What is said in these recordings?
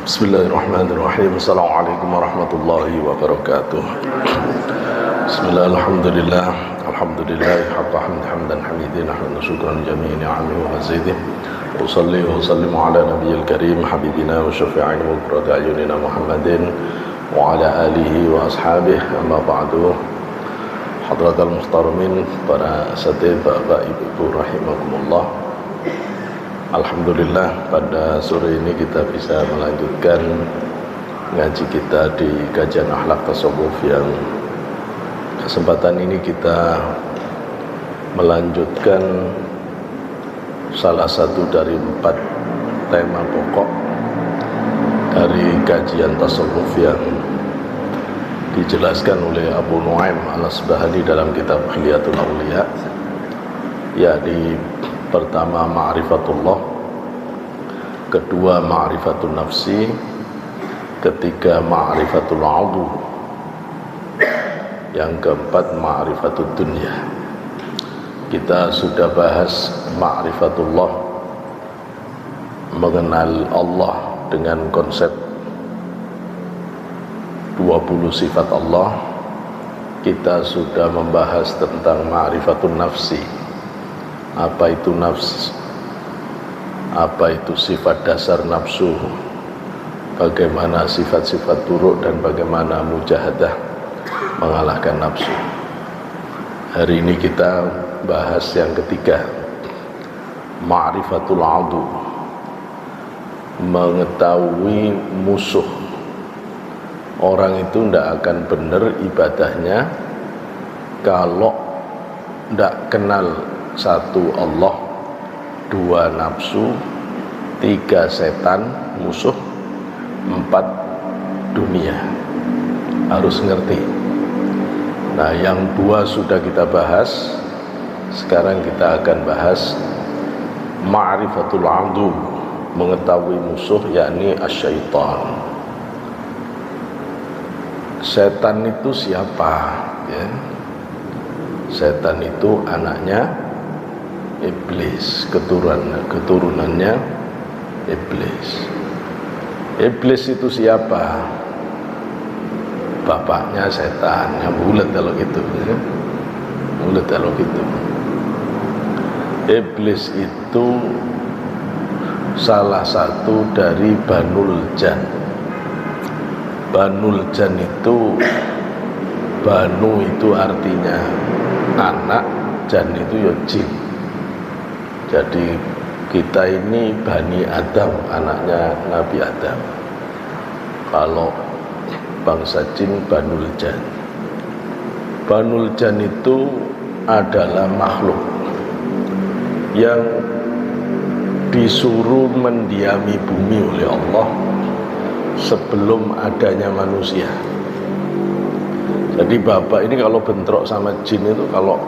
Bismillahirrahmanirrahim. Assalamualaikum warahmatullahi wabarakatuh. Bismillah, alhamdulillah. Alhamdulillah, haqqa hamdan hamidin, ahmadu syukran jami'in ni'ami wa mazidih. Usalli wa sallimu ala nabiyil karim, habibina wa syafi'ina wa qurrati ayunina Muhammadin wa ala alihi wa ashabih, amma ba'du. Hadratal muhtaramin, para asatidz, bapak ibu rahimakumullah. Alhamdulillah, pada sore ini kita bisa melanjutkan ngaji kita di kajian akhlak tasawuf, yang kesempatan ini kita melanjutkan salah satu dari 4 tema pokok dari kajian tasawuf yang dijelaskan oleh Abu Nu'aim al-Asbahani dalam kitab Hilyatul Awliya, yakni pertama ma'rifatullah, kedua ma'rifatun nafsi, ketiga ma'rifatul adu, yang keempat ma'rifatul dunya. Kita sudah bahas ma'rifatullah, mengenal Allah dengan konsep 20 sifat Allah. Kita sudah membahas tentang ma'rifatun nafsi. Apa itu nafs? Apa itu sifat dasar nafsu? Bagaimana sifat-sifat buruk dan bagaimana mujahadah mengalahkan nafsu. Hari ini kita bahas yang ketiga, ma'rifatul adu, mengetahui musuh. Orang itu tidak akan benar ibadahnya kalau tidak kenal 1 Allah, 2 nafsu, 3 setan musuh, 4 dunia. Harus ngerti. Nah, yang 2 sudah kita bahas. Sekarang kita akan bahas ma'rifatul adu, mengetahui musuh, yakni asyaitan. Setan itu siapa? Ya. Setan itu anaknya Iblis, keturunannya Iblis. Iblis itu siapa? Bapaknya setan. Yang bulat kalau gitu, ya. Bulat kalau gitu. Iblis itu salah satu dari Banul Jan. Banul Jan itu, Banu itu artinya anak, Jan itu ya jin. Jadi kita ini Bani Adam, anaknya Nabi Adam. Kalau bangsa jin Banul Jan. Banul Jan itu adalah makhluk yang disuruh mendiami bumi oleh Allah sebelum adanya manusia. Jadi bapak ini kalau bentrok sama jin itu, kalau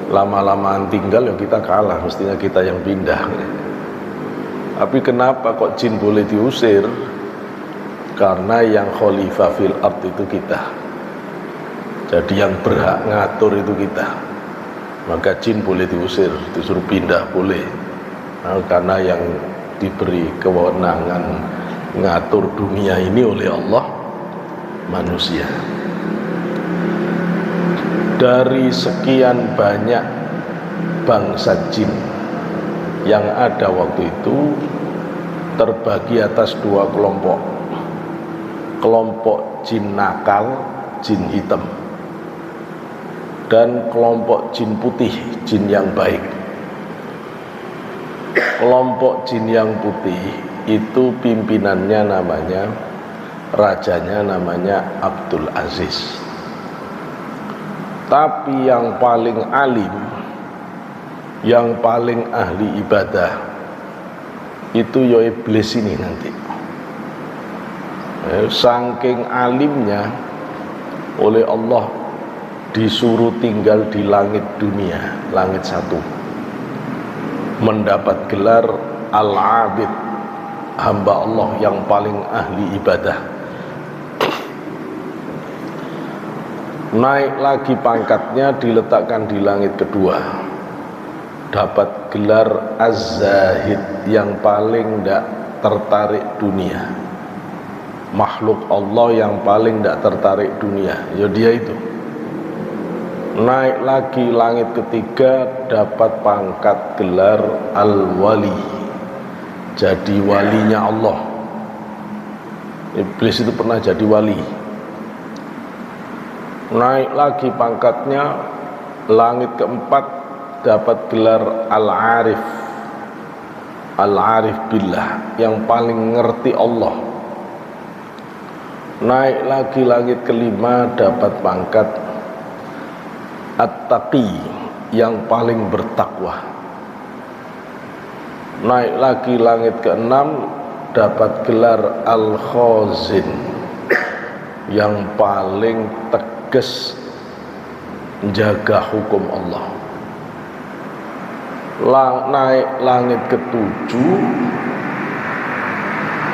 lama-lamaan tinggal ya kita kalah, mestinya kita yang pindah. Tapi kenapa kok jin boleh diusir? Karena yang khalifah fil ard itu kita. Jadi yang berhak ngatur itu kita. Maka jin boleh diusir, disuruh pindah boleh. Nah, karena yang diberi kewenangan ngatur dunia ini oleh Allah, manusia. Dari sekian banyak bangsa jin yang ada waktu itu, terbagi atas 2 kelompok. Kelompok jin nakal, jin hitam, dan kelompok jin putih, jin yang baik. Kelompok jin yang putih itu pimpinannya namanya, rajanya namanya Abdul Aziz. Tapi yang paling alim, yang paling ahli ibadah itu ya Iblis ini nanti. Saking alimnya, oleh Allah disuruh tinggal di langit dunia, langit 1, mendapat gelar Al-Abid, hamba Allah yang paling ahli ibadah. Naik lagi pangkatnya, diletakkan di langit kedua, dapat gelar Az-Zahid, yang paling tidak tertarik dunia. makhluk Allah yang paling tidak tertarik dunia, ya dia itu. Naik lagi langit ketiga, dapat pangkat gelar Al-Wali, jadi walinya Allah. Iblis itu pernah jadi wali. Naik lagi pangkatnya, langit keempat, dapat gelar Al-Arif, Al-Arif Billah, yang paling ngerti Allah. Naik lagi langit kelima, dapat pangkat At-Taqi, yang paling bertakwa. Naik lagi langit keenam, dapat gelar Al-Khazin, yang paling tegas menjaga hukum Allah. Naik langit ketujuh,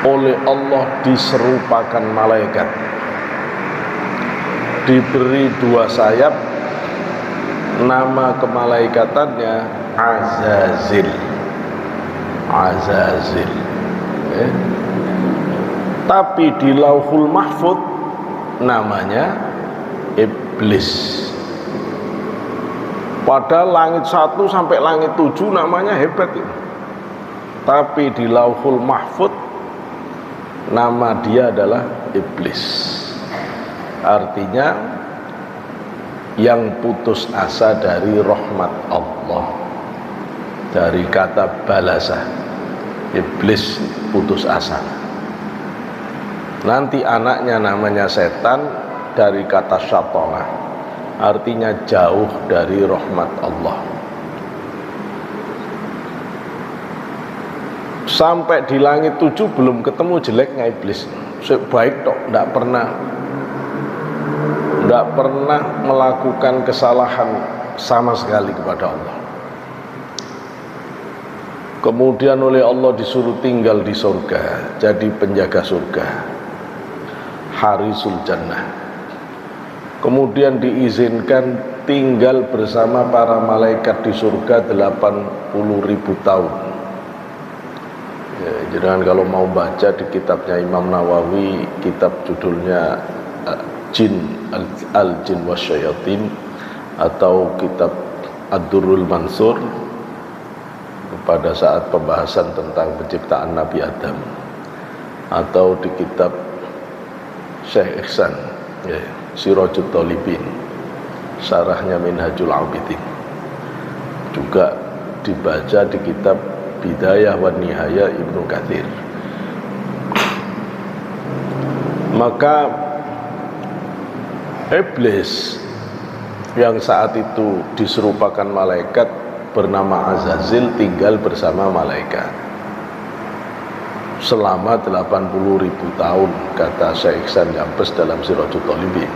oleh Allah diserupakan malaikat, diberi dua sayap, nama kemalaikatannya Azazil. Azazil. Tapi di Lauhul Mahfud namanya Iblis. Pada langit 1 sampai langit 7 namanya hebat ya. Tapi di Lauhul Mahfud nama dia adalah Iblis. Artinya yang putus asa dari rahmat Allah, dari kata balasah. Iblis putus asa. Nanti anaknya namanya setan, dari kata syatona, artinya jauh dari rahmat Allah. Sampai di langit 7 belum ketemu jeleknya iblis. Baik tok, tidak pernah melakukan kesalahan sama sekali kepada Allah. Kemudian oleh Allah disuruh tinggal di surga, jadi penjaga surga, harisul jannah. Kemudian diizinkan tinggal bersama para malaikat di surga 80.000 tahun. Ya, jangan kalau mau baca di kitabnya Imam Nawawi, kitab judulnya Al-Jin Wasyayatin, atau kitab Ad-Durrul Mansur, pada saat pembahasan tentang penciptaan Nabi Adam, atau di kitab Syekh Ihsan ya, Sirajut Thalibin, syarahnya Minhajul Abidin, juga dibaca di kitab Bidayah wa Nihayah Ibnu Katsir. Maka Iblis yang saat itu diserupakan malaikat bernama Azazil tinggal bersama malaikat selama 80.000 tahun, kata Syekh Ihsan Jambes dalam Sirajut Thalibin.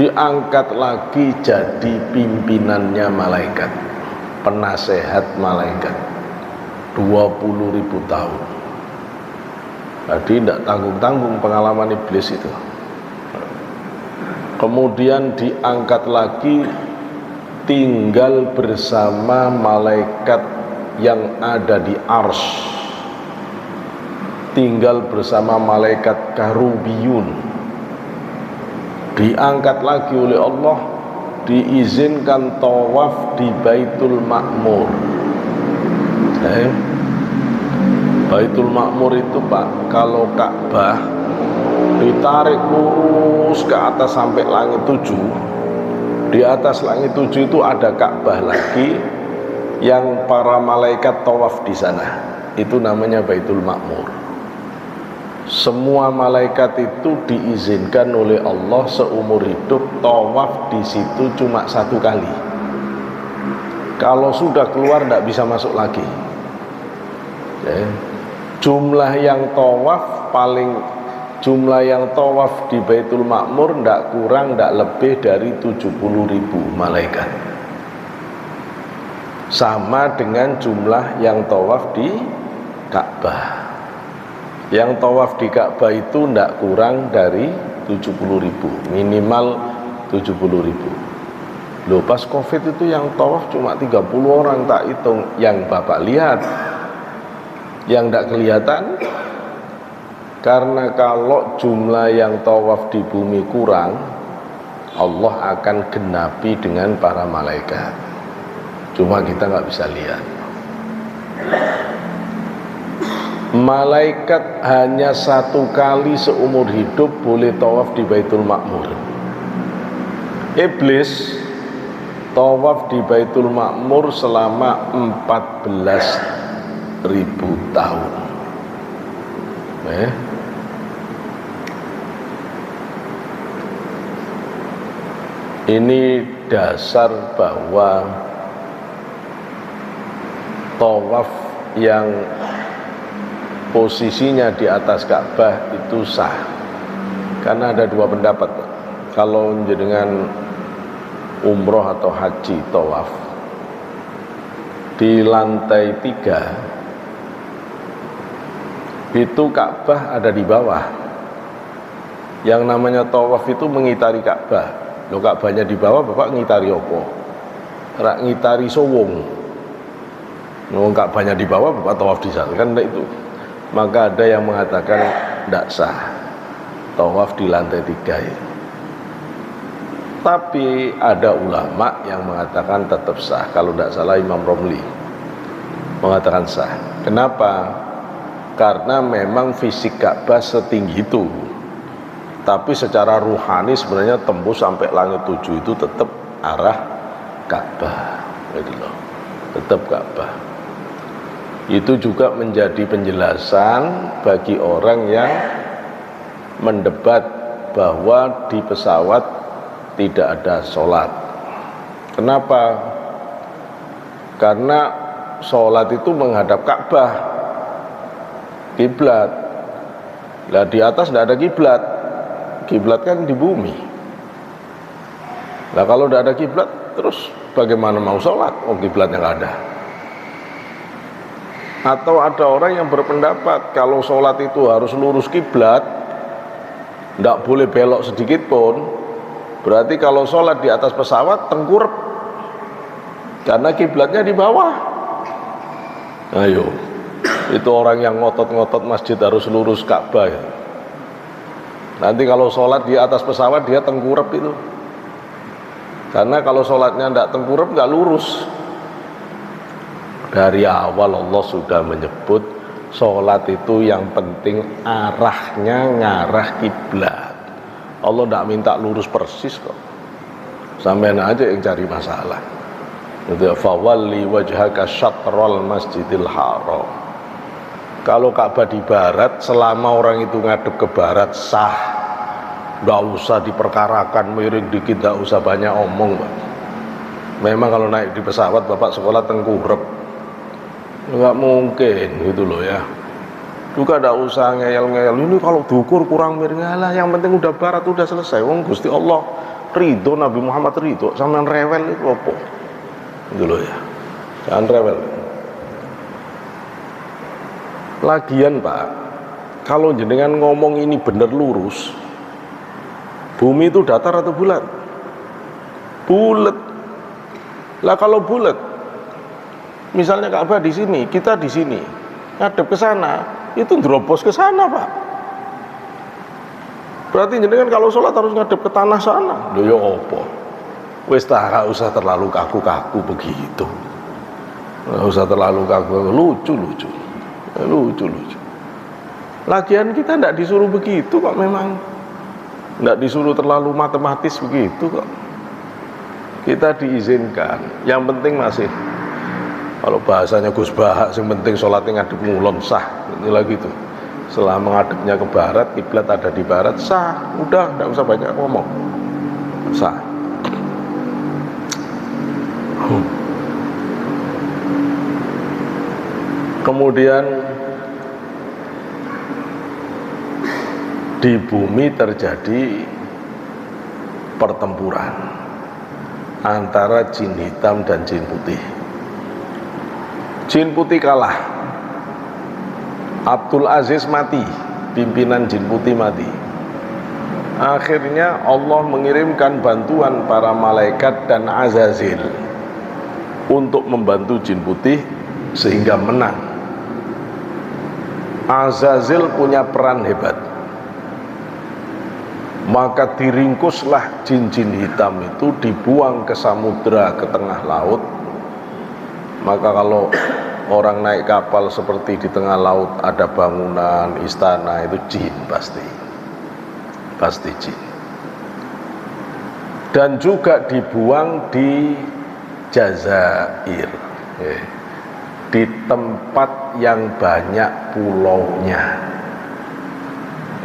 Diangkat lagi jadi pimpinannya malaikat, penasehat malaikat 20.000 tahun. Jadi tidak tanggung-tanggung pengalaman iblis itu. Kemudian diangkat lagi tinggal bersama malaikat yang ada di Arsy, tinggal bersama malaikat Karubiyun. Diangkat lagi oleh Allah, diizinkan tawaf di Baitul Ma'mur. Baitul Ma'mur itu Pak, kalau Ka'bah ditarik lurus ke atas sampai langit 7, di atas langit 7 itu ada Ka'bah lagi yang para malaikat tawaf di sana. Itu namanya Baitul Ma'mur. Semua malaikat itu diizinkan oleh Allah seumur hidup tawaf di situ cuma 1 kali. Kalau sudah keluar tidak bisa masuk lagi. Jumlah yang tawaf jumlah yang tawaf di Baitul Ma'mur tidak kurang, tidak lebih dari 70.000 malaikat. Sama dengan jumlah yang tawaf di Ka'bah. Yang tawaf di Ka'bah itu tidak kurang dari 70.000, minimal 70.000. Loh, pas Covid itu yang tawaf cuma 30 orang, tak hitung. Yang Bapak lihat, yang tidak kelihatan Karena kalau jumlah yang tawaf di bumi kurang, Allah akan genapi dengan para malaikat. Cuma kita nggak bisa lihat. Malaikat hanya 1 kali seumur hidup boleh tawaf di Baitul Ma'mur. Iblis tawaf di Baitul Ma'mur selama 14.000 tahun. Ini dasar bahwa tawaf yang posisinya di atas Ka'bah itu sah. Karena ada 2 pendapat. Kalau dengan umroh atau haji tawaf di lantai 3 itu Ka'bah ada di bawah. Yang namanya tawaf itu mengitari Ka'bah. Loh, Ka'bahnya di bawah, Bapak ngitari apa? Rak ngitari sowong. Loh, Ka'bahnya di bawah, Bapak tawaf di sana, kan itu. Maka ada yang mengatakan tidak sah tawaf di lantai 3 ya. Tapi ada ulama yang mengatakan tetap sah. Kalau tidak salah Imam Romli mengatakan sah. Kenapa? Karena memang fisik Ka'bah setinggi itu, tapi secara ruhani sebenarnya tembus sampai langit 7 itu tetap arah Ka'bah, gitu loh. Tetap Ka'bah. Itu juga menjadi penjelasan bagi orang yang mendebat bahwa di pesawat tidak ada sholat. Kenapa? Karena sholat itu menghadap Ka'bah, kiblat. Nah, di atas tidak ada kiblat. Kiblat kan di bumi. Nah, kalau tidak ada kiblat, terus bagaimana mau sholat? Oh, kiblatnya nggak ada. Atau ada orang yang berpendapat kalau sholat itu harus lurus kiblat, tidak boleh belok sedikit pun. Berarti kalau sholat di atas pesawat tengkurap, karena kiblatnya di bawah. Ayo, itu orang yang ngotot-ngotot masjid harus lurus Ka'bah ya. Nanti kalau sholat di atas pesawat dia tengkurap itu. Karena kalau sholatnya tidak tengkurap nggak lurus. Dari awal Allah sudah menyebut sholat itu yang penting arahnya ngarah kiblat. Allah tidak minta lurus persis kok. Sampean aja yang cari masalah. Itu fawalli wajhaka syatral masjidil haram. Kalau Ka'bah di barat, selama orang itu ngadep ke barat sah, nggak usah diperkarakan, miring dikit, nggak usah banyak omong, Pak. Memang kalau naik di pesawat Bapak sekolah tengkurap, nggak mungkin gitu loh ya. Juga nggak usah ngeyel-ngeyel. Ini kalau diukur kurang miring, lah yang penting udah barat udah selesai. Wong Gusti Allah ridho, Nabi Muhammad ridho, sampean rewel itu apa? Gitu loh ya. Jangan rewel. Lagian Pak, kalau jenengan ngomong ini bener lurus, bumi itu datar atau bulat? Bulat. Lah kalau bulat, misalnya Ka'bah di sini, kita di sini, ngadep ke sana, itu drobos ke sana Pak. Berarti jenengan kalau sholat harus ngadep ke tanah sana. Loh ya apa? Wis tak usah terlalu kaku-kaku begitu. Nggak usah terlalu kaku, lucu-lucu. Lucu-lucu. Lagian kita tidak disuruh begitu kok, memang tidak disuruh terlalu matematis begitu kok. Kita diizinkan. Yang penting masih, kalau bahasanya Gus Bahak, yang penting sholatnya ngadep ngulon sah. Ini lagi tuh. Selama ngadepnya ke barat, kiblat ada di barat sah. Udah, tidak usah banyak ngomong. Sah. Kemudian di bumi terjadi pertempuran antara jin hitam dan jin putih. Jin putih kalah. Abdul Aziz mati, pimpinan jin putih mati. Akhirnya Allah mengirimkan bantuan para malaikat dan Azazil untuk membantu jin putih sehingga menang. Azazil punya peran hebat. Maka diringkuslah jin-jin hitam itu, dibuang ke samudra, ke tengah laut. Maka kalau orang naik kapal seperti di tengah laut ada bangunan, istana, itu jin pasti jin. Dan juga dibuang di Jazair, di tempat yang banyak pulaunya.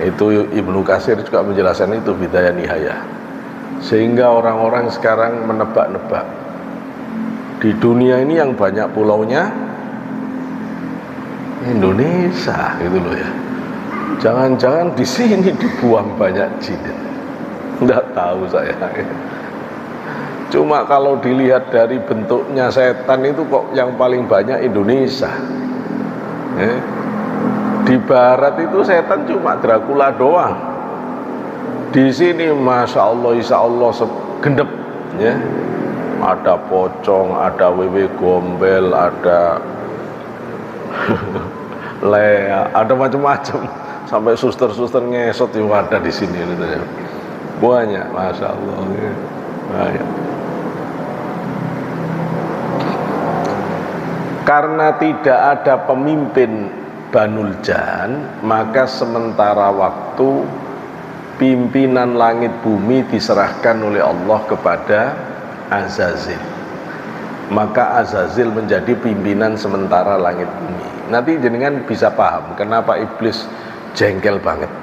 Itu Ibnu Katsir juga menjelaskan itu Bidayah Nihayah. Sehingga orang-orang sekarang menebak-nebak, di dunia ini yang banyak pulaunya Indonesia, gitu loh ya. Jangan-jangan di sini dibuang banyak jin. Enggak tahu saya. Cuma kalau dilihat dari bentuknya setan itu kok yang paling banyak Indonesia. Di barat itu setan cuma Dracula doang. Di sini masya Allah, insya Allah gendep, ya. Ada pocong, ada wewe gombel, ada lea, ada macam-macam. Sampai suster-suster ngesot juga ada di sini, gitu ya. Banyak, masya Allah. Banyak. Karena tidak ada pemimpin Banul Jan, maka sementara waktu pimpinan langit bumi diserahkan oleh Allah kepada Azazil. Maka Azazil menjadi pimpinan sementara langit bumi. Nanti jenengan bisa paham kenapa iblis jengkel banget,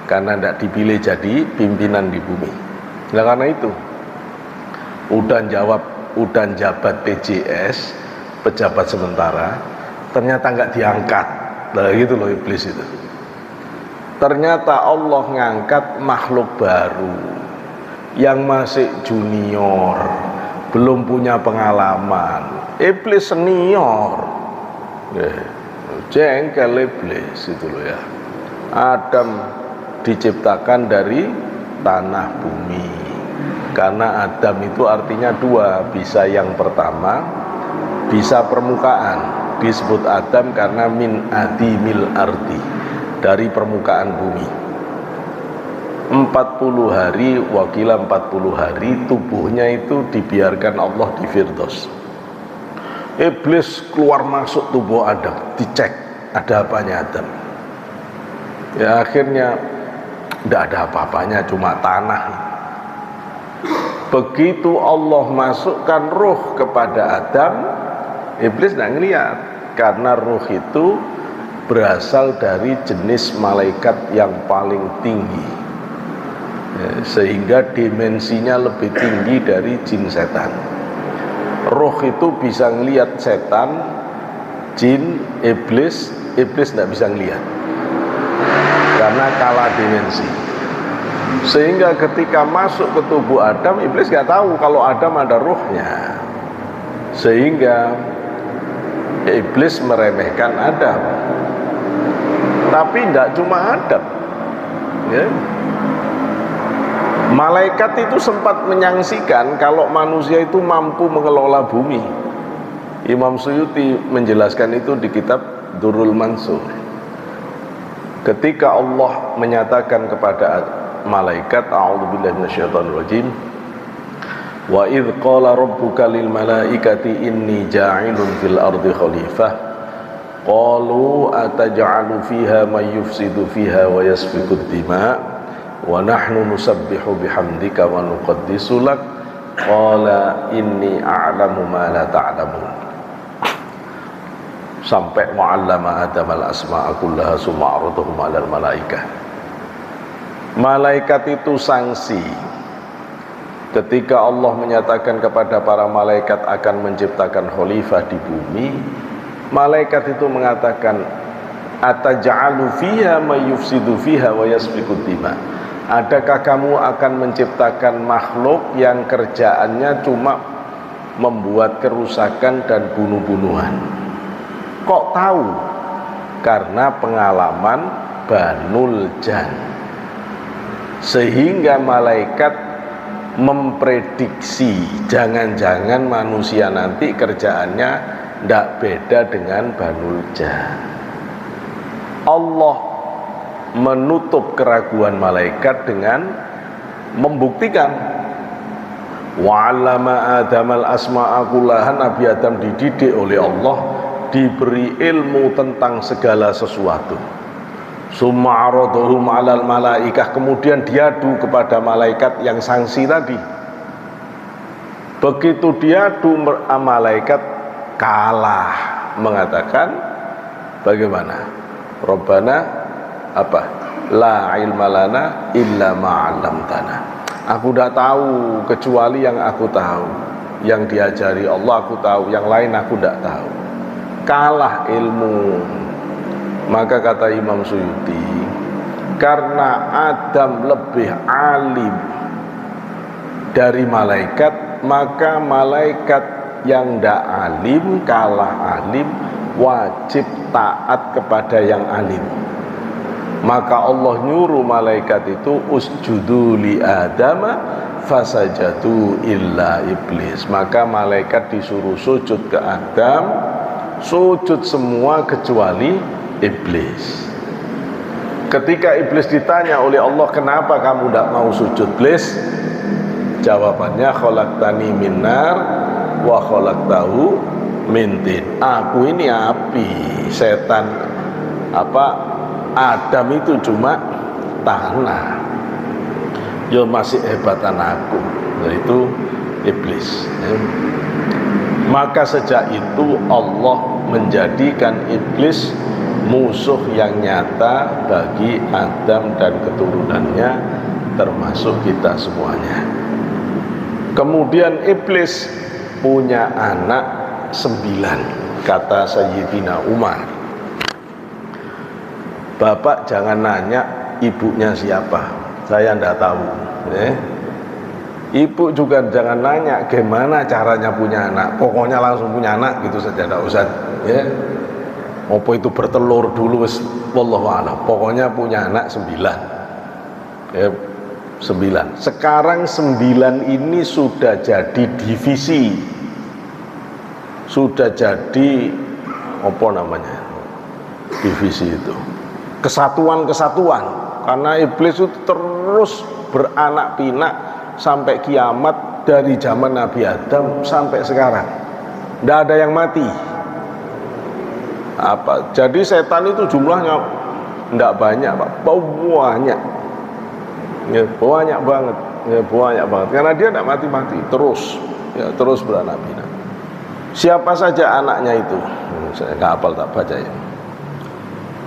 karena tidak dipilih jadi pimpinan di bumi. Nah, karena itu udan jabat PJS, pejabat sementara, ternyata nggak diangkat. Nah gitu loh iblis itu. Ternyata Allah ngangkat makhluk baru yang masih junior, belum punya pengalaman. Iblis senior, jengkel iblis itu loh ya. Adam diciptakan dari tanah bumi, karena Adam itu artinya dua, bisa yang pertama, bisa permukaan. Disebut Adam karena min adimil ardi, dari permukaan bumi. 40 hari, wakila 40 hari tubuhnya itu dibiarkan Allah di Firdaus. Iblis keluar masuk tubuh Adam, dicek ada apanya Adam. Ya akhirnya tidak ada apa-apanya, cuma tanah. Begitu Allah masukkan ruh kepada Adam, iblis tidak ngelihat, karena ruh itu berasal dari jenis malaikat yang paling tinggi, sehingga dimensinya lebih tinggi dari jin setan. Ruh itu bisa ngelihat setan, jin, iblis tidak bisa ngelihat karena kalah dimensi. Sehingga ketika masuk ke tubuh Adam, iblis nggak tahu kalau Adam ada ruhnya, sehingga iblis meremehkan Adam. Tapi tidak cuma Adam, ya. Malaikat itu sempat menyaksikan kalau manusia itu mampu mengelola bumi. Imam Suyuti menjelaskan itu di kitab Durrul Mansur. Ketika Allah menyatakan kepada malaikat, a'udzubillahi minasyaitonir rajim, wa idh qala rabbuka lil malaikati inni ja'ilun fil ardi khalifah qalu ataj'alu fiha may yufsidu fiha wa yasfiku ad-dima' wa nahnu nusabbihu bihamdika wa nuqaddisu lak qala inni a'lamu ma la ta'lamun, sampai wa'allama Adam al-asma'a kullaha summa 'aradahum 'alal malaikah. Malaikat itu sanksi ketika Allah menyatakan kepada para malaikat akan menciptakan khalifah di bumi. Malaikat itu mengatakan, ataj'alu fiha may yufsidu fiha wa yasfiku dima. Adakah kamu akan menciptakan makhluk yang kerjaannya cuma membuat kerusakan dan bunuh-bunuhan? Kok tahu? Karena pengalaman Banul Jan. Sehingga malaikat memprediksi jangan-jangan manusia nanti kerjaannya tidak beda dengan Banul Jan. Allah menutup keraguan malaikat dengan membuktikan wa 'allama adamal asma'a kullaha. Nabi Adam dididik oleh Allah, diberi ilmu tentang segala sesuatu. Summa 'aradhum 'alal malaikah, kemudian diadu kepada malaikat yang sanksi tadi. Begitu diadu, malaikat kalah, mengatakan bagaimana? Rabbana apa? La ilma lana illa ma 'allamtana. Aku tidak tahu kecuali yang aku tahu. Yang diajari Allah aku tahu, yang lain aku tidak tahu. Kalah ilmu. Maka kata Imam Suyuti, karena Adam lebih alim dari malaikat, maka malaikat yang tidak alim, kalah alim, wajib taat kepada yang alim. Maka Allah nyuruh malaikat itu usjudu li Adama fasajadu illa iblis. Maka malaikat disuruh sujud ke Adam, sujud semua kecuali iblis. Ketika iblis ditanya oleh Allah, kenapa kamu tidak mau sujud, iblis? Jawabannya, khalaqtani min nar wa khalaqtahu min tin. Aku ini api, setan Adam itu cuma tanah. Ya masih hebatan aku, yaitu iblis. Maka sejak itu Allah menjadikan iblis musuh yang nyata bagi Adam dan keturunannya, termasuk kita semuanya. Kemudian iblis punya anak 9, kata Sayyidina Umar. Bapak jangan nanya ibunya siapa, saya tidak tahu. Ibu juga jangan nanya gimana caranya punya anak, pokoknya langsung punya anak gitu saja, tidak usah apa itu bertelur dulu, wallahu a'lam. Pokoknya punya anak 9. 9. Sekarang 9 ini sudah jadi divisi, sudah jadi apa namanya, divisi itu, kesatuan-kesatuan. Karena iblis itu terus beranak pinak sampai kiamat, dari zaman Nabi Adam sampai sekarang tidak ada yang mati. Jadi setan itu jumlahnya tidak banyak, Pak. Banyak. Ya, banyak banget. Ya, banyak banget. Karena dia tidak mati-mati, terus beranak pinak. Siapa saja anaknya itu? Saya nggak hafal, tak baca ya.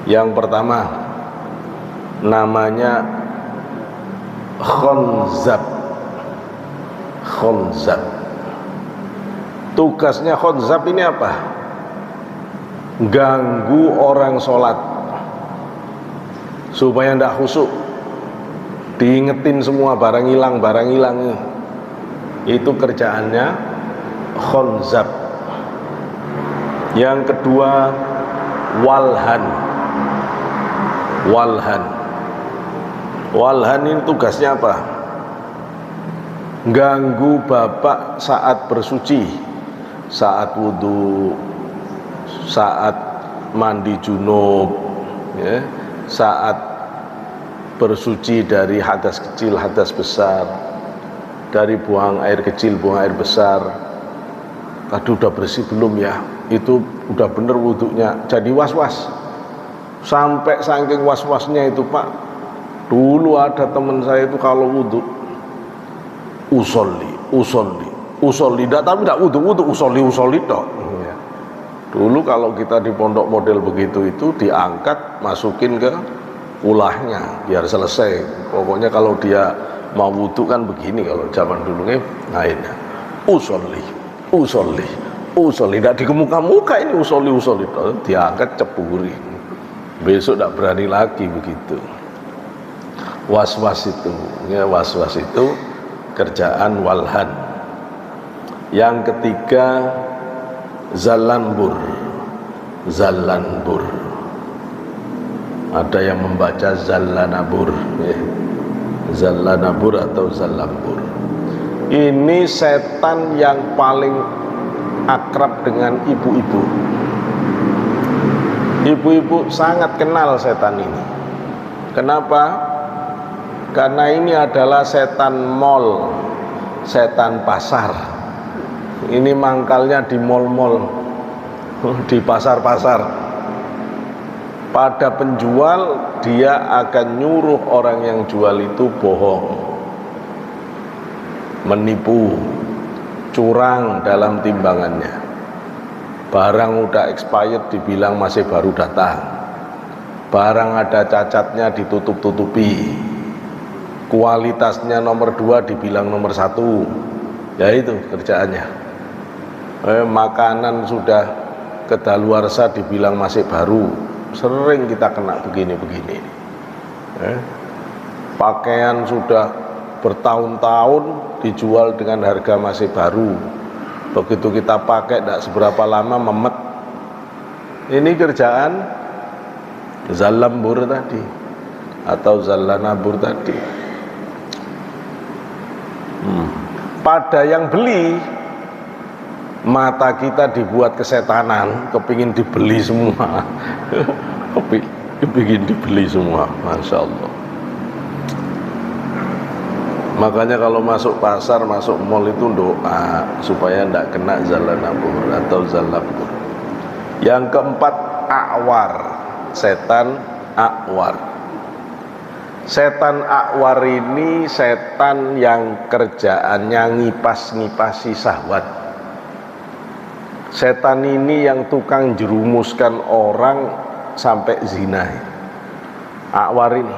Yang pertama namanya Khonzab. Tugasnya Khonzab ini apa? Ganggu orang sholat supaya tidak khusyuk, diingetin semua barang hilang. Itu kerjaannya Khonzab. Yang kedua Walhan ini tugasnya apa? Ganggu bapak saat bersuci, saat wudhu, saat mandi junub, saat bersuci dari hadas kecil, hadas besar, dari buang air kecil, buang air besar. Tadi udah bersih belum ya? Itu udah bener wudhunya. Jadi was-was. Sampai saking was-wasnya itu, Pak, dulu ada teman saya itu kalau wudhu usolli, tapi tidak wudhu, usolli toh. Dulu kalau kita di pondok model begitu itu diangkat, masukin ke ulahnya biar selesai. Pokoknya kalau dia mau wudhu kan begini, kalau zaman dulu lainnya usolli, tidak dikemuka-muka ini usolli toh, diangkat ceburi. Besok tidak berani lagi begitu. Was-was itu kerjaan walhan. Yang ketiga Zalambur. Ada yang membaca Zallanabur, Zallanabur atau Zalambur. Ini setan yang paling akrab dengan ibu-ibu. Ibu-ibu sangat kenal setan ini. Kenapa? Karena ini adalah setan mall, setan pasar. Ini mangkalnya di mall-mall, di pasar-pasar. Pada penjual, dia akan nyuruh orang yang jual itu bohong, menipu, curang dalam timbangannya. Barang udah expired dibilang masih baru datang. Barang ada cacatnya ditutup-tutupi. Kualitasnya nomor 2 dibilang nomor 1. Ya itu kerjaannya. Makanan sudah kedaluarsa dibilang masih baru. Sering kita kena begini-begini. Pakaian sudah bertahun-tahun dijual dengan harga masih baru. Begitu kita pakai tidak seberapa lama memet. Ini kerjaan zalambur tadi atau zallanabur tadi. Pada yang beli, mata kita dibuat kesetanan, kepingin dibeli semua. Kepingin dibeli semua, Masya Allah. Makanya kalau masuk pasar, masuk mall itu doa supaya tidak kena zallanabur atau zalambur. Yang keempat, a'war, setan a'war. Setan a'war ini setan yang kerjaannya ngipas-ngipasi syahwat. Setan ini yang tukang jerumuskan orang sampai zina. A'war ini,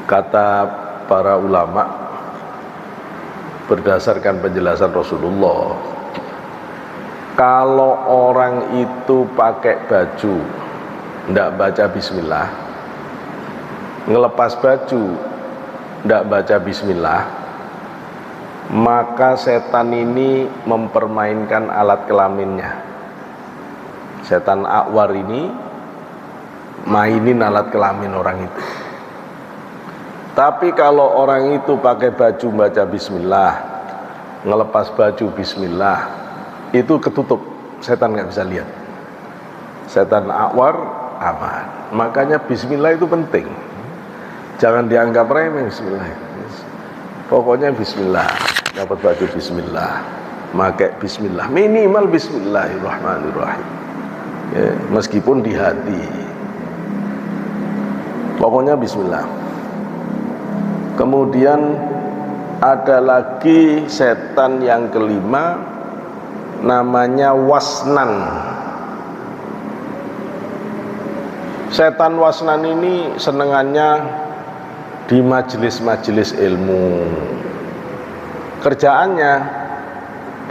kata para ulama berdasarkan penjelasan Rasulullah, kalau orang itu pakai baju tidak baca bismillah, ngelepas baju tidak baca bismillah, maka setan ini mempermainkan alat kelaminnya. Setan a'war ini mainin alat kelamin orang itu. Tapi kalau orang itu pakai baju baca bismillah, ngelepas baju bismillah, itu ketutup, setan nggak bisa lihat. Setan a'war aman. Makanya bismillah itu penting. Jangan dianggap remeh bismillah. Pokoknya bismillah, dapat baju bismillah, pakai bismillah, minimal bismillahirrahmanirrahim. Ya, meskipun di hati. Pokoknya bismillah. Kemudian ada lagi setan yang kelima, namanya wasnan. Setan wasnan ini senengannya di majelis-majelis ilmu. Kerjaannya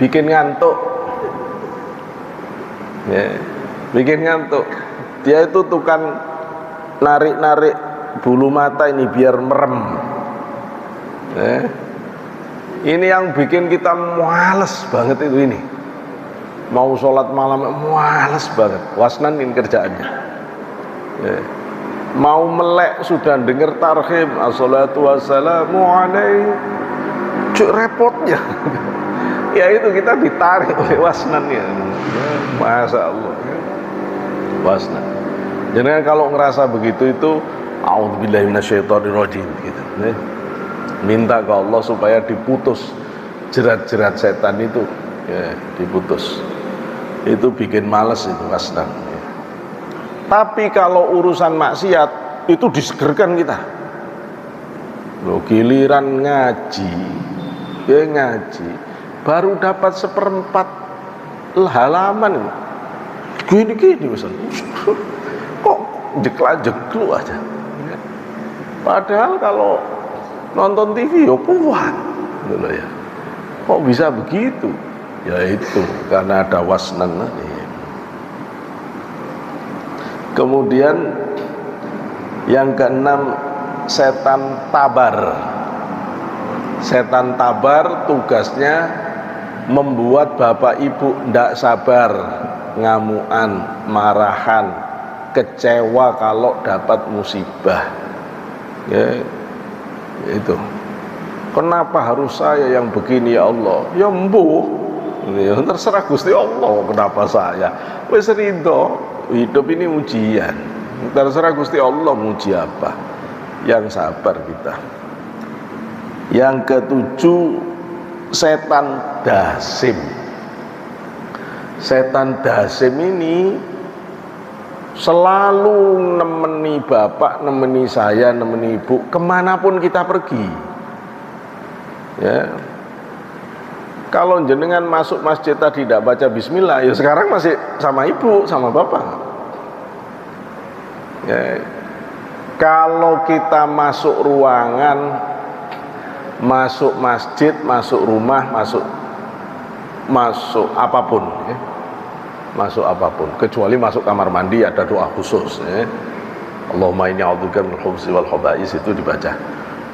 bikin ngantuk. Ya, bikin ngantuk. Dia itu tukang narik-narik bulu mata ini biar merem. Ini yang bikin kita males banget itu ini. Mau sholat malam males banget. Wasnan ini kerjaannya. Mau melek sudah dengar tarhim, assalatu wassalamu alaihi, cuk repotnya. Ya itu kita ditarik oleh wasnan ya. Masya Allah. Wasnan. Jadi kalau ngerasa begitu itu a'udzubillahi minasyaitonirrajim gitu. Minta ke Allah supaya diputus jerat-jerat setan itu, ya, diputus. Itu bikin males itu wasnan. Tapi kalau urusan maksiat itu disegerkan kita. Loh, giliran ngaji, ya ngaji, baru dapat 1/4 halaman ini. Gini-gini Ustaz. Kok jekla-jeklu aja. Padahal kalau nonton TV ya puas gitu ya. Kok bisa begitu? Ya itu karena ada wasnan tadi. Kemudian yang keenam, setan tabar. Setan tabar tugasnya membuat bapak ibu ndak sabar, ngamuan, marahan, kecewa kalau dapat musibah. Ya, itu. Kenapa harus saya yang begini ya Allah? Ya mbuh. Ya, terserah Gusti Allah kenapa saya. Wis ridho. hidup ini ujian. Terserah Gusti Allah muji apa. Yang sabar kita. Yang ketujuh, setan dasim. Setan dasim ini selalu nemeni bapak, nemeni saya, nemeni ibu, kemanapun kita pergi. Ya. Kalau jenengan masuk masjid tadi tidak baca bismillah, ya sekarang masih sama ibu, sama bapak. Ya. Kalau kita masuk ruangan, masuk masjid, masuk rumah, masuk apapun, ya. Masuk apapun, kecuali masuk kamar mandi ada doa khusus, ya. Allahumma inni a'udzubika minal khubuthi wal khaba'is, itu dibaca.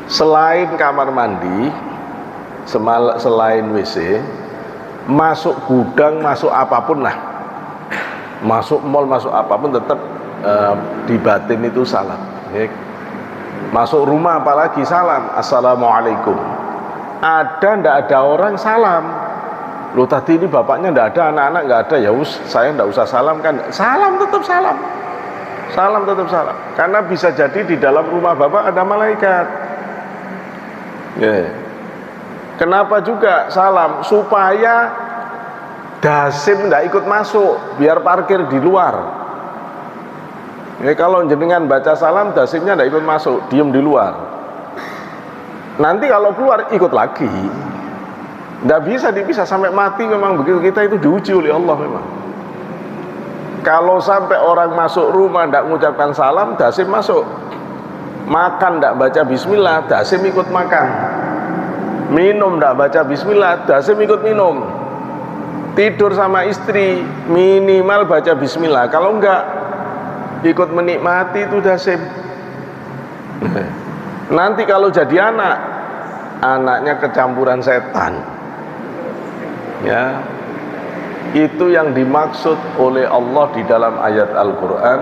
Selain kamar mandi, selain WC, masuk gudang, masuk apapun lah, masuk mall, masuk apapun, tetap di batin itu salam, ya. Masuk rumah apalagi salam, assalamualaikum. Ada ndak ada orang salam? Loh tadi ini bapaknya ndak ada, anak-anak nggak ada, ya saya ndak usah salam kan? Salam tetap salam, salam tetap salam. Karena bisa jadi di dalam rumah bapak ada malaikat. Yeah. Kenapa juga salam? Supaya dasim ndak ikut masuk, biar parkir di luar. Ya, kalau jenengan baca salam, dasimnya ndak ikut masuk, diem di luar. Nanti kalau keluar ikut lagi. Nggak bisa dipisah sampai mati, memang begitu. Kita itu diuji oleh Allah memang. Kalau sampai orang masuk rumah nggak mengucapkan salam, dasim masuk. Makan nggak baca bismillah, dasim ikut makan. Minum nggak baca bismillah, dasim ikut minum. Tidur sama istri minimal baca bismillah. Kalau nggak ikut menikmati itu dasim. Nanti kalau jadi anak, anaknya kecampuran setan. Ya, itu yang dimaksud oleh Allah di dalam ayat Al-Quran,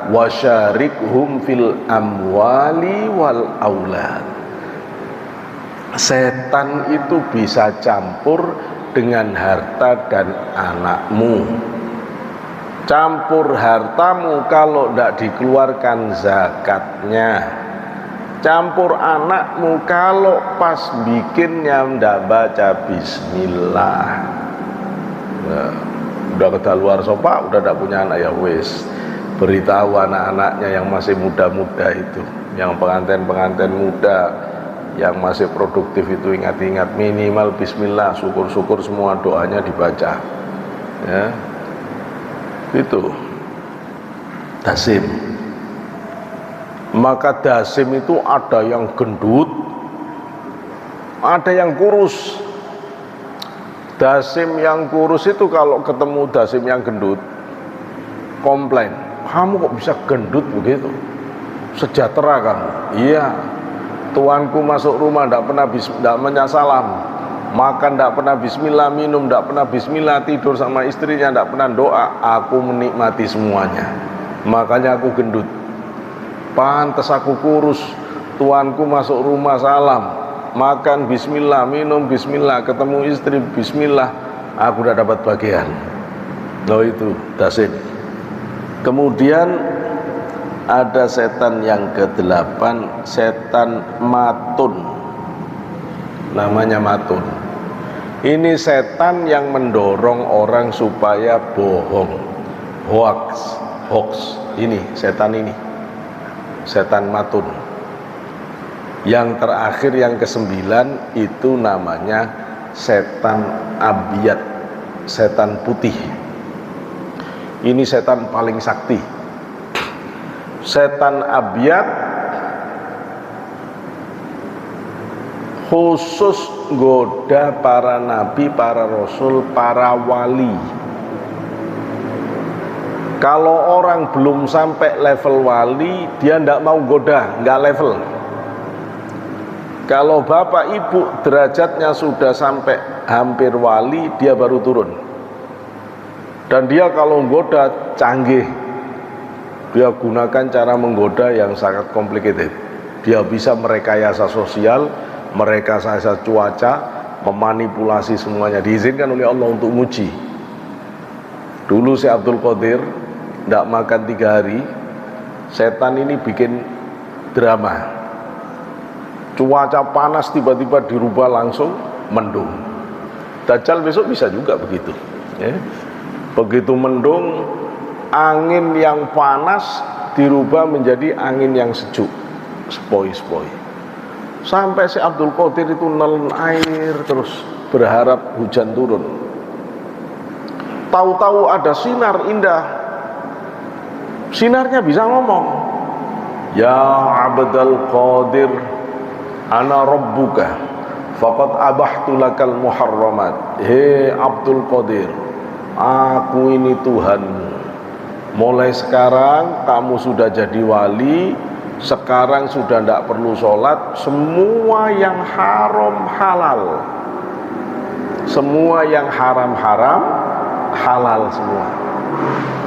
wasyarikhum fil amwali wal aulad. Setan itu bisa campur dengan harta dan anakmu. Campur hartamu kalau tidak dikeluarkan zakatnya. Campur anakmu kalau pas bikinnya ndak baca bismillah. Nah, udah kedaluarsa Pak, udah ndak punya anak, ya wis. Beritahu anak-anaknya yang masih muda-muda itu, yang pengantin-pengantin muda, yang masih produktif itu, ingat-ingat minimal bismillah, syukur-syukur semua doanya dibaca. Ya. Itu. Dasim. Maka dasim itu ada yang gendut, ada yang kurus. Dasim yang kurus itu kalau ketemu dasim yang gendut, komplain, kamu kok bisa gendut begitu? Sejahtera kamu? Iya, tuanku masuk rumah tidak menyasalam, makan tidak pernah bismillah, minum tidak pernah bismillah, tidur sama istrinya tidak pernah doa. Aku menikmati semuanya, makanya aku gendut. Pantes aku kurus, tuanku masuk rumah salam, makan bismillah, minum bismillah, ketemu istri bismillah, aku udah dapat bagian. Loh itu dasim. Kemudian ada setan yang ke-8, setan matun. Namanya matun. Ini setan yang mendorong orang supaya bohong, hoax. Ini setan ini. Setan matun. Yang terakhir yang ke-9 itu namanya setan abiyat, setan putih. Ini setan paling sakti. Setan abiyat khusus goda para nabi, para rasul, para wali. Kalau orang belum sampai level wali, dia tidak mau goda, nggak level. Kalau bapak ibu derajatnya sudah sampai hampir wali, dia baru turun. Dan dia kalau goda canggih, dia gunakan cara menggoda yang sangat complicated. Dia bisa merekayasa sosial, merekayasa cuaca, memanipulasi semuanya. Diizinkan oleh Allah untuk muji. Dulu si Abdul Qadir tidak makan 3 hari, setan ini bikin drama. Cuaca panas tiba-tiba dirubah langsung mendung. Dajjal besok bisa juga begitu, ya. Begitu mendung, angin yang panas dirubah menjadi angin yang sejuk, sepoi-sepoi. Sampai si Abdul Qadir itu nelen air terus, berharap hujan turun. Tahu-tahu ada sinar indah, sinarnya bisa ngomong, ya Abdul Qadir, ana rabbuka faqad abahtu lakal muharramat. Hei Abdul Qadir, aku ini Tuhanmu. Mulai sekarang kamu sudah jadi wali. Sekarang sudah tidak perlu sholat. Semua yang haram halal, semua yang haram-haram halal semua.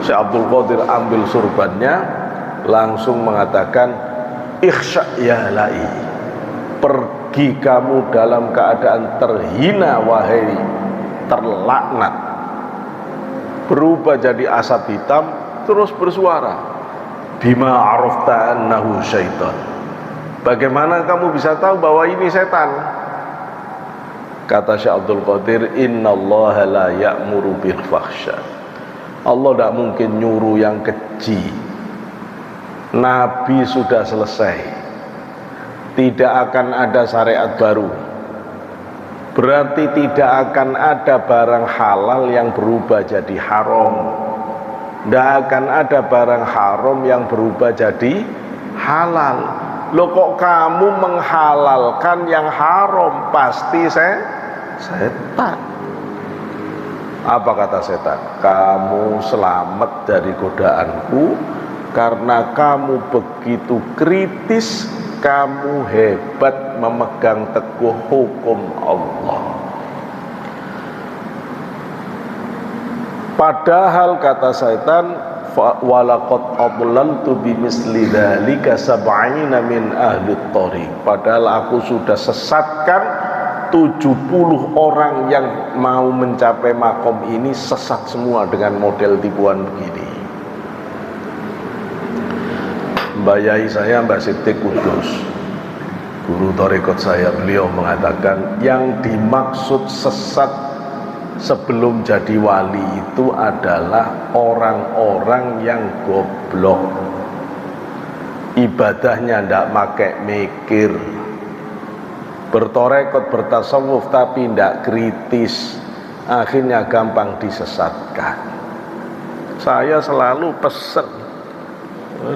Syekh Abdul Qadir ambil surbannya, langsung mengatakan, ikhsya ya lai, pergi kamu dalam keadaan terhina wahai terlaknat. Berubah jadi asap hitam, terus bersuara, bima arafta annahu syaitan. Bagaimana kamu bisa tahu bahwa ini setan? Kata Syekh Abdul Qadir, innallaha la ya'muru bil fahsya. Allah tidak mungkin nyuruh yang keji. Nabi sudah selesai, tidak akan ada syariat baru. Berarti tidak akan ada barang halal yang berubah jadi haram. Tidak akan ada barang haram yang berubah jadi halal. Loh kok kamu menghalalkan yang haram? Pasti setan. Apa kata setan? Kamu selamat dari godaanku karena kamu begitu kritis, kamu hebat memegang teguh hukum Allah. Padahal kata setan, walaqad adlaltu bimisli dzalika sab'ina min ahli thariq. Padahal aku sudah sesatkan 70 orang yang mau mencapai makom ini, sesat semua dengan model tipuan begini. Mbak Yai saya, Mbak Siti Kudus, guru tarekat saya, beliau mengatakan yang dimaksud sesat sebelum jadi wali itu adalah orang-orang yang goblok, ibadahnya ndak pakai mikir, bertorekot bertasawuf tapi ndak kritis, akhirnya gampang disesatkan. Saya selalu pesen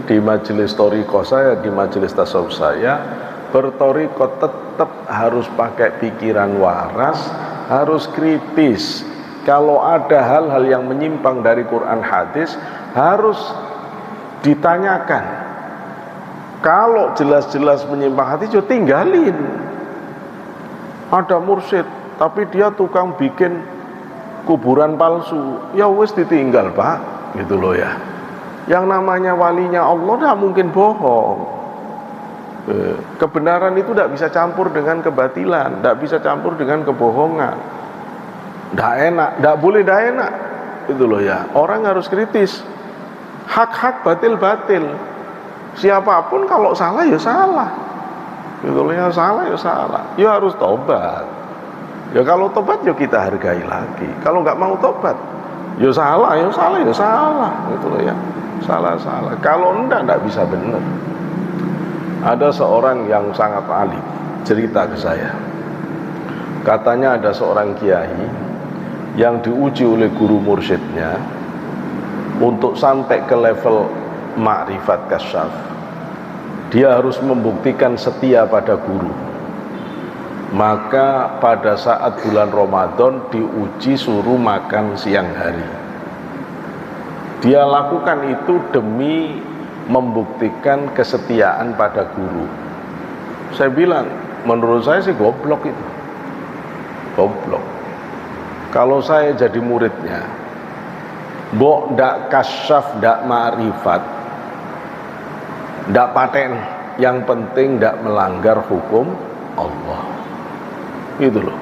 di majelis thariqah saya, di majelis tasawuf saya, berthariqah tetap harus pakai pikiran waras, harus kritis. Kalau ada hal-hal yang menyimpang dari Quran hadis, harus ditanyakan. Kalau jelas-jelas menyimpang hadis, ya tinggalin. Ada mursyid tapi dia tukang bikin kuburan palsu, ya wis ditinggal Pak, gitu loh ya. Yang namanya walinya Allah tidak mungkin bohong. Kebenaran itu tidak bisa campur dengan kebatilan, tidak bisa campur dengan kebohongan. Tidak enak, tidak boleh tidak enak, itu loh ya. Orang harus kritis. Hak-hak, batil-batil. Siapapun kalau salah ya salah, itu loh ya, salah ya salah. Ya harus tobat. Ya kalau tobat ya kita hargai lagi. Kalau nggak mau tobat, ya salah ya salah ya salah, itu loh ya. Salah-salah. Kalau enggak bisa benar. Ada seorang yang sangat alim cerita ke saya. Katanya ada seorang kiai yang diuji oleh guru mursyidnya untuk sampai ke level ma'rifat kasyaf. Dia harus membuktikan setia pada guru. Maka pada saat bulan Ramadan diuji suruh makan siang hari. Dia lakukan itu demi membuktikan kesetiaan pada guru. Saya bilang, menurut saya sih goblok itu. Goblok. Kalau saya jadi muridnya, mbok ndak kasyaf, ndak ma'rifat, ndak paten, yang penting ndak melanggar hukum Allah. Gitu loh.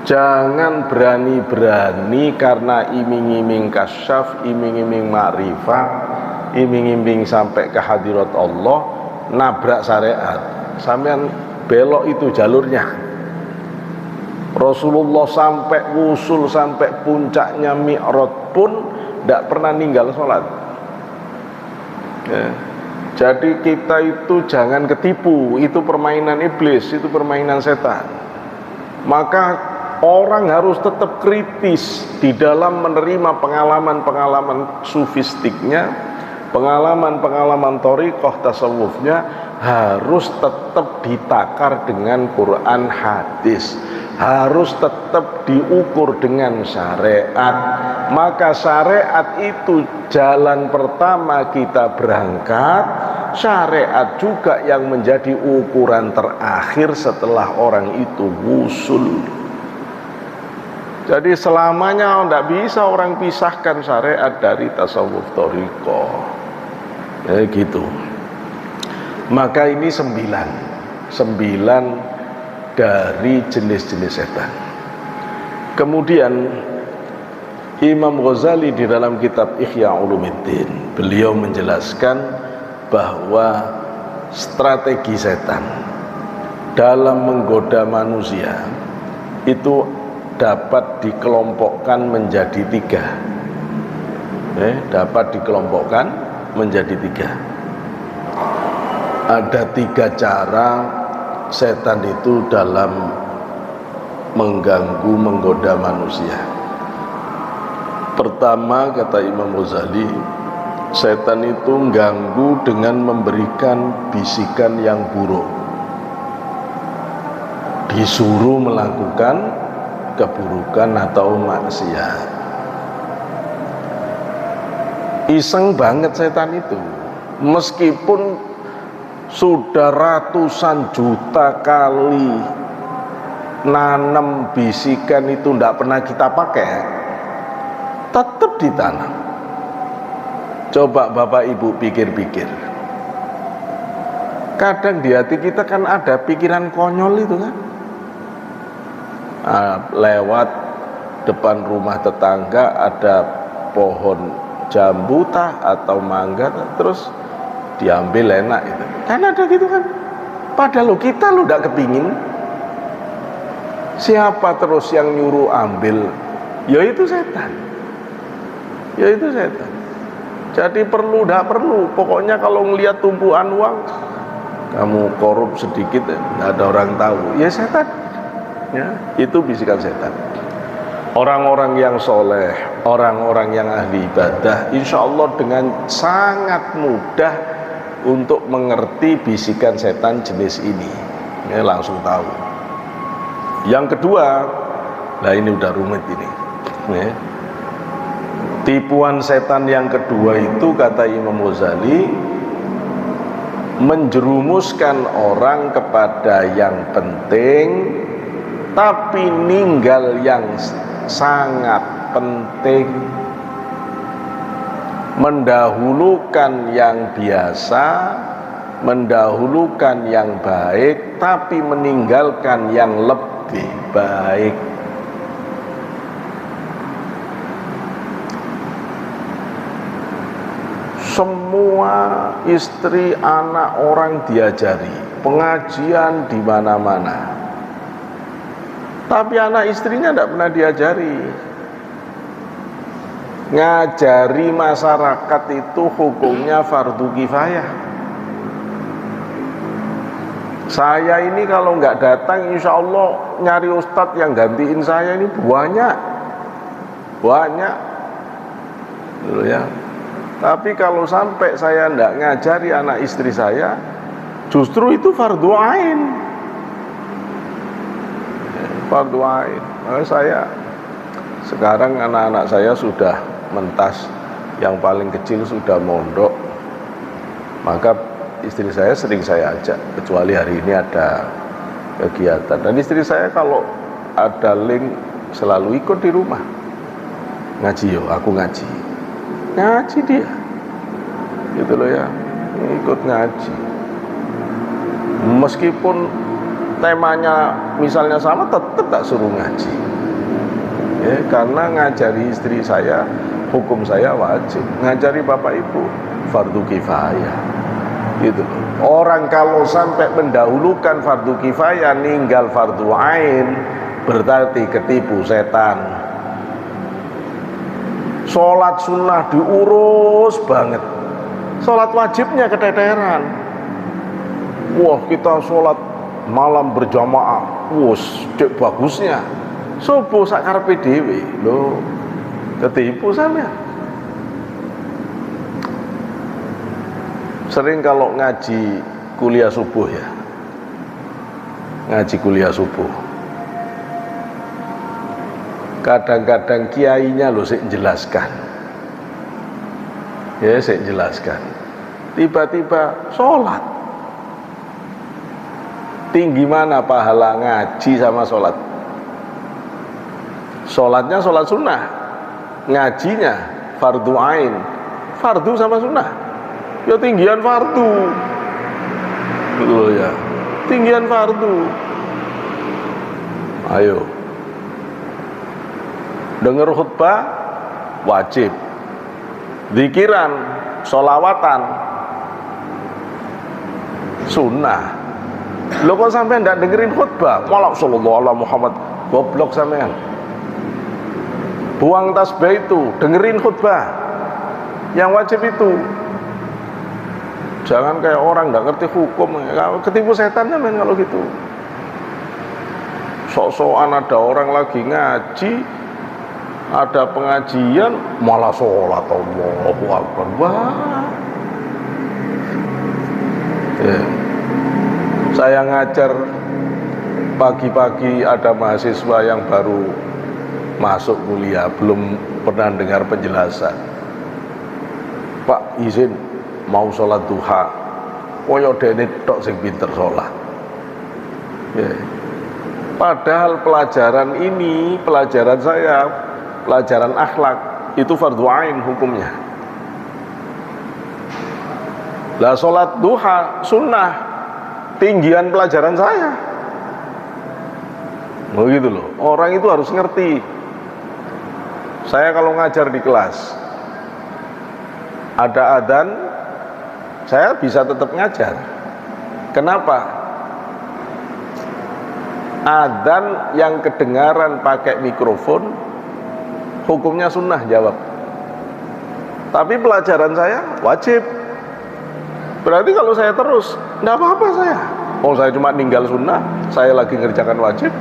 Jangan berani-berani karena iming-iming kasyaf, iming-iming ma'rifat, iming-iming sampai ke hadirat Allah, nabrak syariat. Sampean belok itu jalurnya. Rasulullah sampai wusul, sampai puncaknya Mi'raj pun tidak pernah ninggal sholat. Ya. Jadi kita itu jangan ketipu, itu permainan iblis, itu permainan setan. Maka orang harus tetap kritis di dalam menerima pengalaman-pengalaman sufistiknya, pengalaman-pengalaman thariqah tasawufnya, harus tetap ditakar dengan Quran hadis, harus tetap diukur dengan syariat. Maka syariat itu jalan pertama kita berangkat, syariat juga yang menjadi ukuran terakhir setelah orang itu wusul. Jadi selamanya tidak bisa orang pisahkan syariat dari tasawuf thariqah. Gitu. Maka ini 9 dari jenis-jenis setan. Kemudian Imam Ghazali di dalam kitab Ihya Ulumuddin, beliau menjelaskan bahwa strategi setan dalam menggoda manusia itu dapat dikelompokkan menjadi 3. Dapat dikelompokkan menjadi 3. Ada 3 cara setan itu dalam mengganggu, menggoda manusia. Pertama, kata Imam Ghazali, setan itu mengganggu dengan memberikan bisikan yang buruk, disuruh melakukan keburukan atau maksiat. Iseng banget setan itu, meskipun sudah ratusan juta kali nanam bisikan itu tidak pernah kita pakai, tetap ditanam. Coba Bapak Ibu pikir-pikir, kadang di hati kita kan ada pikiran konyol itu kan. Lewat depan rumah tetangga ada pohon jambu atau mangga, terus diambil, enak itu kan, ada gitu kan. Padahal kita tidak kepingin. Siapa terus yang nyuruh ambil? Yaitu setan. Jadi tidak perlu, pokoknya kalau ngelihat tumpuan uang, kamu korup sedikit, tidak ada orang tahu, ya setan. Ya, itu bisikan setan. Orang-orang yang soleh, orang-orang yang ahli ibadah, insya Allah dengan sangat mudah untuk mengerti bisikan setan jenis ini. Ini langsung tahu. Yang kedua, nah ini udah rumit ini. Ya. Tipuan setan yang kedua itu, kata Imam Ghazali, menjerumuskan orang kepada yang penting tapi ninggal yang sangat penting, mendahulukan yang biasa, mendahulukan yang baik, tapi meninggalkan yang lebih baik. Semua istri, anak orang diajari pengajian di mana-mana, tapi anak istrinya tidak pernah diajari. Ngajari masyarakat itu hukumnya fardu kifayah. Saya ini kalau nggak datang, insya Allah nyari ustadz yang gantiin saya ini banyak, gitu ya. Tapi kalau sampai saya tidak ngajari anak istri saya, justru itu fardu ain. Fardu ain. Nah, saya sekarang anak-anak saya sudah mentas, yang paling kecil sudah mondok, maka istri saya sering saya ajak, kecuali hari ini ada kegiatan. Dan istri saya kalau ada link selalu ikut di rumah ngaji. Aku ngaji dia, gitu loh ya, ikut ngaji. Meskipun temanya misalnya sama, tetap tak suruh ngaji. ya, karena ngajari istri saya, hukum saya wajib, ngajari bapak ibu fardu kifayah gitu. Orang kalau sampai mendahulukan fardu kifayah ninggal fardu ain, berarti ketipu setan. Sholat sunnah diurus banget, sholat wajibnya keteteran. Wah, kita sholat malam berjamaah, wus cek bagusnya. Subuh sakarepe dhewe lho, ketipu sampean. Sering kalau ngaji kuliah subuh ya, ngaji kuliah subuh, kadang-kadang kiainya loh sik jelaskan, ya sik jelaskan, tiba-tiba sholat. Tinggi mana pahala ngaji sama sholat? Sholatnya sholat sunnah, ngajinya fardu ain, fardu sama sunnah, ya tinggian fardu, betul ya, tinggian fardu. Ayo, dengar khutbah wajib, zikiran, sholawatan sunnah. Lo kok sampai ndak dengerin khutbah, malah sallallahu alaihi Muhammad, goblok sampean. Buang tasbih itu, dengerin khutbah yang wajib itu. Jangan kayak orang nggak ngerti hukum, ketipu setan kan kalau gitu. Sok-sokan ada orang lagi ngaji, ada pengajian, malah sholat, Allahu Akbar. Wah. Saya ngajar pagi-pagi, ada mahasiswa yang baru masuk kuliah, belum pernah dengar penjelasan. Pak, izin mau sholat duha, koyo dene tok sing pinter sholat. Padahal pelajaran ini, pelajaran saya, pelajaran akhlak, itu fardu ain hukumnya. Lah sholat duha sunnah, tinggian pelajaran saya. Begitu loh, orang itu harus ngerti. Saya kalau ngajar di kelas, ada adzan, saya bisa tetap ngajar. Kenapa? Adzan yang kedengaran pakai mikrofon, hukumnya sunnah, jawab. Tapi pelajaran saya wajib. Berarti kalau saya terus, enggak apa-apa saya. Oh, saya cuma ninggal sunnah, saya lagi ngerjakan wajib.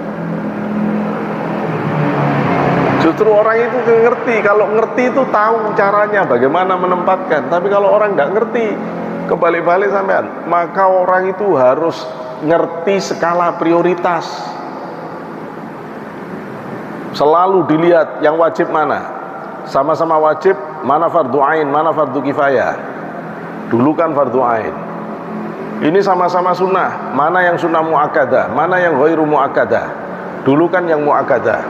Justru orang itu ngerti. Kalau ngerti itu tahu caranya bagaimana menempatkan. Tapi kalau orang nggak ngerti, kebalik-balik sampean, maka orang itu harus ngerti skala prioritas. Selalu dilihat yang wajib mana. Sama-sama wajib, mana fardu ain, mana fardu kifayah. Dulu kan fardu ain. Ini sama-sama sunnah, mana yang sunnah muakkadah, mana yang ghairu muakkadah. Dulu kan yang muakkadah.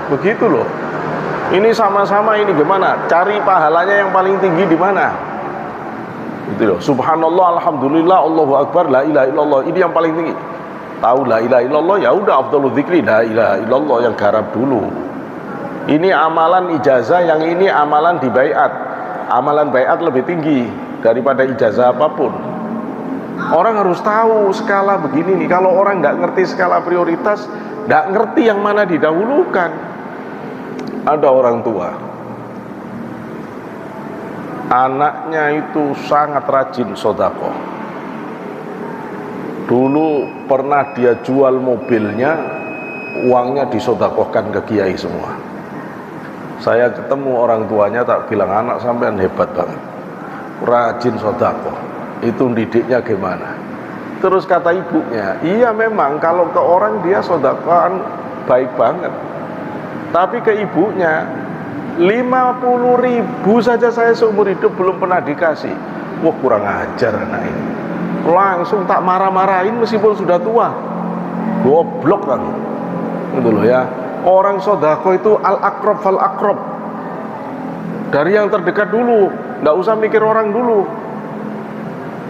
Begitu loh. Ini sama-sama, ini gimana? Cari pahalanya yang paling tinggi di mana? Gitu loh. Subhanallah, alhamdulillah, Allahu akbar, la ilaha illallah. Ini yang paling tinggi. Tahu la ilaha illallah, ya udah afdhalul dzikri la ilaha illallah yang garap dulu. Ini amalan ijazah, yang ini amalan di baiat. Amalan baiat lebih tinggi daripada ijazah apapun. Orang harus tahu skala begini nih. Kalau orang nggak ngerti skala prioritas, nggak ngerti yang mana didahulukan. Ada orang tua, anaknya itu sangat rajin sedekah. Dulu pernah dia jual mobilnya, uangnya disedekahkan ke kiai semua. Saya ketemu orang tuanya, tak bilang, anak sampean hebat banget, rajin sedekah. Itu didiknya gimana? Terus kata ibunya, iya memang kalau ke orang dia sedekahan baik banget. Tapi ke ibunya 50.000 saja saya seumur hidup belum pernah dikasih. Wah, kurang ajar anak ini. Langsung tak marah-marahin meskipun sudah tua. Goblok kan. Itu loh ya. Orang sedekah itu al-aqrab fal-aqrab. Dari yang terdekat dulu, enggak usah mikir orang dulu.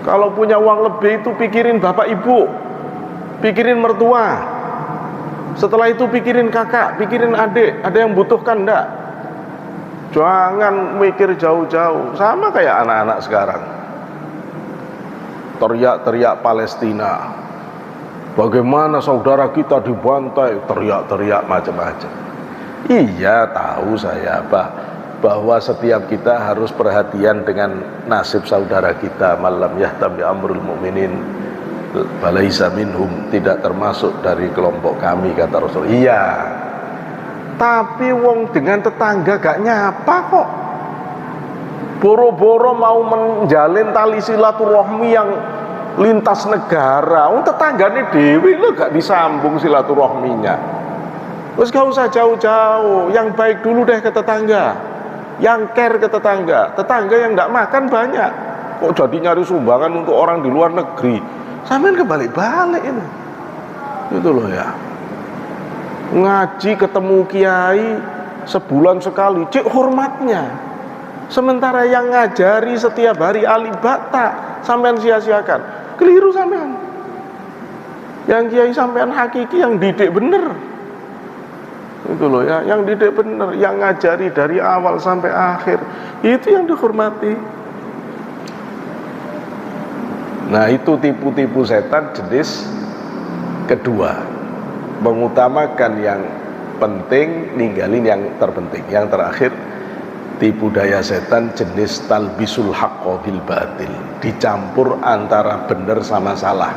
Kalau punya uang lebih itu pikirin bapak ibu, pikirin mertua. Setelah itu pikirin kakak, pikirin adik, ada yang butuhkan enggak? Jangan mikir jauh-jauh. Sama kayak anak-anak sekarang, teriak-teriak Palestina, bagaimana saudara kita dibantai, teriak-teriak macam-macam. Iya, tahu saya bahwa setiap kita harus perhatian dengan nasib saudara kita. Malam yahtam bi amrul mu'minin balaisa minhum, tidak termasuk dari kelompok kami, kata Rasul. Iya, tapi wong dengan tetangga gak nyapa kok, boro-boro mau menjalin tali silaturahmi yang lintas negara. Wong tetanggane dhewe lho gak disambung silaturahminya. Terus gak usah jauh-jauh, yang baik dulu deh ke tetangga, yang care ke tetangga. Tetangga yang gak makan banyak, kok jadi nyari sumbangan untuk orang di luar negeri. Sampean kebalik-balik ini. Itu loh ya. Ngaji ketemu kiai sebulan sekali, cek hormatnya. Sementara yang ngajari setiap hari alibata sampean sia-siakan. Keliru sampean. Yang kiai sampean hakiki, yang didik bener. Itu loh ya, yang didik bener, yang ngajari dari awal sampai akhir, itu yang dihormati. Nah, itu tipu-tipu setan jenis kedua, mengutamakan yang penting, ninggalin yang terpenting. Yang terakhir, tipu daya setan jenis talbisul haqqo bil batil, dicampur antara benar sama salah.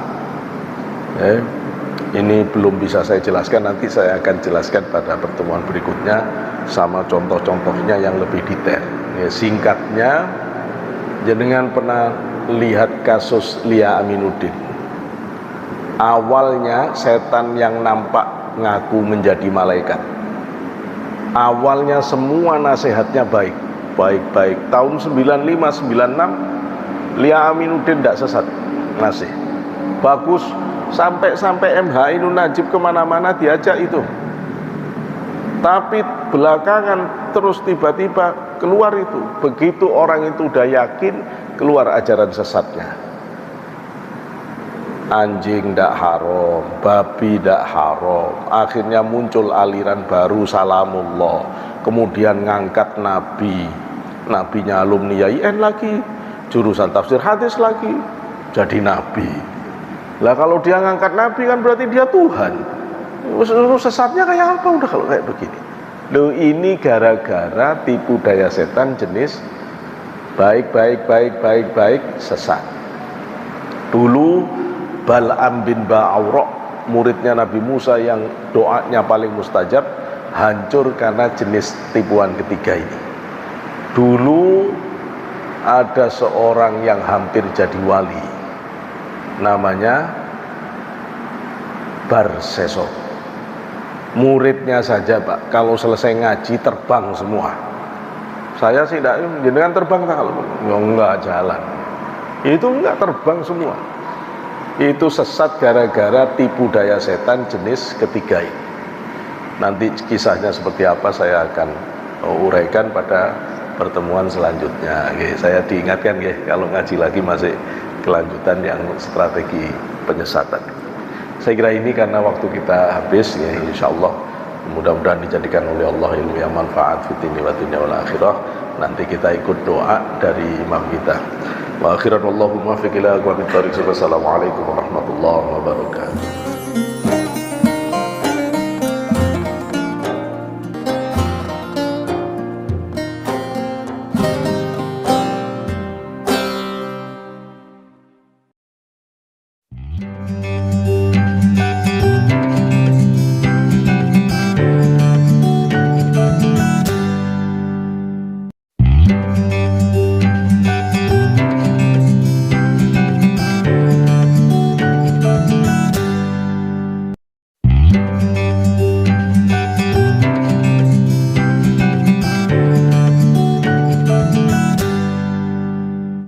Ini belum bisa saya jelaskan, nanti saya akan jelaskan pada pertemuan berikutnya sama contoh-contohnya yang lebih detail. Singkatnya, jenengan pernah lihat kasus Lia Aminuddin. Awalnya setan yang nampak ngaku menjadi malaikat. Awalnya semua nasihatnya baik. Tahun 95-96 Lia Aminuddin tidak sesat, masih bagus. Sampai MHI Nun Najib kemana-mana diajak itu. Tapi belakangan terus tiba-tiba keluar itu. Begitu orang itu udah yakin, keluar ajaran sesatnya. Anjing ndak haram, babi ndak haram. Akhirnya muncul aliran baru Salamullah. Kemudian ngangkat nabinya alumni YIN lagi, jurusan tafsir hadis lagi, jadi nabi. Lah kalau dia ngangkat nabi kan berarti dia Tuhan. Sesatnya kayak apa udah kalau kayak begini. Loh, ini gara-gara tipu daya setan jenis baik sesat. Dulu Bal'am bin Ba'awra, muridnya Nabi Musa yang doanya paling mustajab, hancur karena jenis tipuan ketiga ini. Dulu ada seorang yang hampir jadi wali, namanya Barseso. Muridnya saja Pak, kalau selesai ngaji terbang semua. Saya sih tidak, jenengan terbang tak kalau enggak jalan. Itu enggak, terbang semua. Itu sesat gara-gara tipu daya setan jenis ketiga ini. Nanti kisahnya seperti apa saya akan uraikan pada pertemuan selanjutnya. Saya diingatkan kalau ngaji lagi masih kelanjutan yang strategi penyesatan. Saya kira ini karena waktu kita habis, insyaallah mudah-mudahan dijadikan oleh Allah ilmu yang manfaat fitni wa dunya wal akhirah. Nanti kita ikut doa dari imam kita. Wa akhiran wallahu muwaffiq ila aqwamit thoriq. Wassalamualaikum warahmatullahi wabarakatuh.